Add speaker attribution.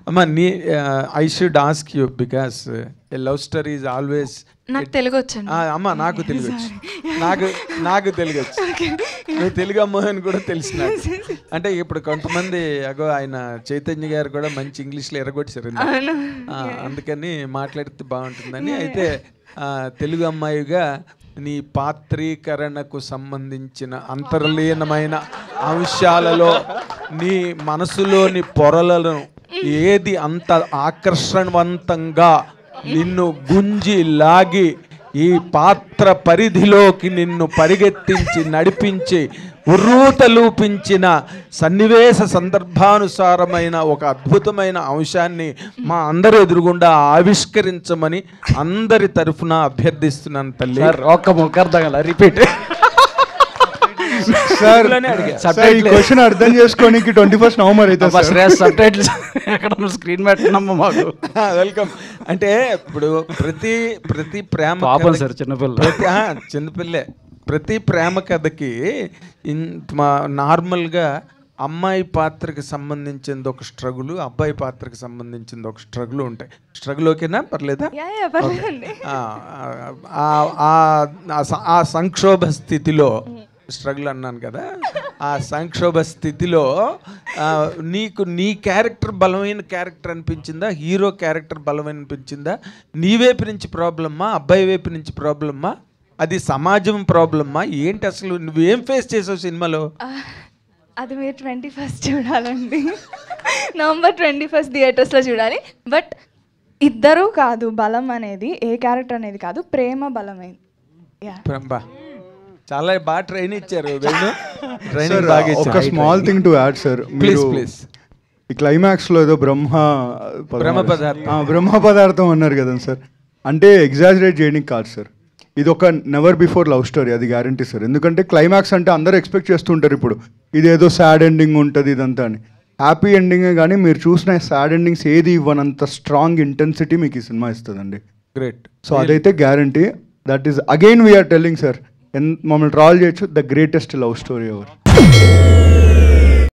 Speaker 1: అమ్మా నీ I should ask you because A love story is always.
Speaker 2: నాకు తెలుగు వచ్చండి.
Speaker 1: అమ్మ నాకు తెలుగు వచ్చు, నాకు తెలుగు వచ్చు. నువ్వు తెలుగు అమ్మ అని కూడా తెలిసి నాకు. అంటే ఇప్పుడు కొంతమంది అగో ఆయన చైతన్య గారు కూడా మంచి ఇంగ్లీష్లో ఎరగొచ్చారు, అందుకని మాట్లాడితే బాగుంటుందని. అయితే తెలుగు అమ్మాయిగా నీ పాత్రీకరణకు సంబంధించిన అంతర్లీనమైన అంశాలలో నీ మనసులోని పొరలను ఏది అంత ఆకర్షణవంతంగా నిన్ను గుంజి లాగి ఈ పాత్ర పరిధిలోకి నిన్ను పరిగెత్తించి నడిపించి ఉర్రూతలూపించిన సన్నివేశ సందర్భానుసారమైన ఒక అద్భుతమైన అంశాన్ని మా అందరి ఎదురుగుండా ఆవిష్కరించమని అందరి తరఫున అభ్యర్థిస్తున్నాను తల్లి.
Speaker 3: ఒక్క ముఖార్థం రిపీట్
Speaker 4: సార్. ఈ క్వశ్చన్ అర్థం చేసుకోనికి 21 నవంబర్ అయితే
Speaker 3: స్క్రీన్ పెట్టినమ్మ మాకు
Speaker 1: వెల్కమ్. అంటే ఇప్పుడు ప్రతి ప్రేమ
Speaker 3: సార్
Speaker 1: చిన్నపిల్లే ప్రతి ప్రేమ కథకి నార్మల్గా అమ్మాయి పాత్రకి సంబంధించింది ఒక స్ట్రగుల్, అబ్బాయి పాత్రకి సంబంధించింది ఒక స్ట్రగుల్ ఉంటాయి. స్ట్రగుల్ ఓకేనా? పర్లేదా? ఆ సంక్షోభ స్థితిలో స్ట్రగుల్ అన్నాను కదా, ఆ సంక్షోభ స్థితిలో నీకు నీ క్యారెక్టర్ బలమైన క్యారెక్టర్ అనిపించిందా, హీరో క్యారెక్టర్ బలమైన అనిపించిందా? నీ వైపు నుంచి ప్రాబ్లమ్మా, అబ్బాయి వైపు నుంచి ప్రాబ్లమ్మా, అది సమాజం ప్రాబ్లమ్మా ఏంటి? అసలు నువ్వేం ఫేస్ చేసావు సినిమాలో?
Speaker 2: అది మీరు 21st చూడాలండి, నవంబర్ 21st థియేటర్స్లో చూడాలి. బట్ ఇద్దరూ కాదు బలం అనేది, ఏ క్యారెక్టర్ అనేది కాదు, ప్రేమ బలమైంది.
Speaker 1: చాలా బాగా ట్రైన్ ఇచ్చారు.
Speaker 4: ఒక small thing to add sir,
Speaker 1: please.
Speaker 4: ఈ క్లైమాక్స్ లో ఏదో బ్రహ్మ పదార్థం అన్నారు కదా సార్, అంటే ఎగ్జాజరేట్ చేయడానికి కాదు సార్, ఇది ఒక నెవర్ బిఫోర్ లవ్ స్టోరీ, అది గ్యారంటీ సార్. ఎందుకంటే క్లైమాక్స్ అంటే అందరూ ఎక్స్పెక్ట్ చేస్తుంటారు ఇప్పుడు ఇదేదో సాడ్ ఎండింగ్ ఉంటుంది ఇదంతా అని. హ్యాపీ ఎండింగే కానీ మీరు చూసిన సాడ్ ఎండింగ్స్ ఏది ఇవ్వనంత స్ట్రాంగ్ ఇంటెన్సిటీ మీకు ఈ సినిమా ఇస్తుందండి.
Speaker 1: గ్రేట్.
Speaker 4: సో అదైతే guarantee. That is again we're telling sir, మమ్మల్ని ట్రావెల్ చేయొచ్చు, the greatest love story ever.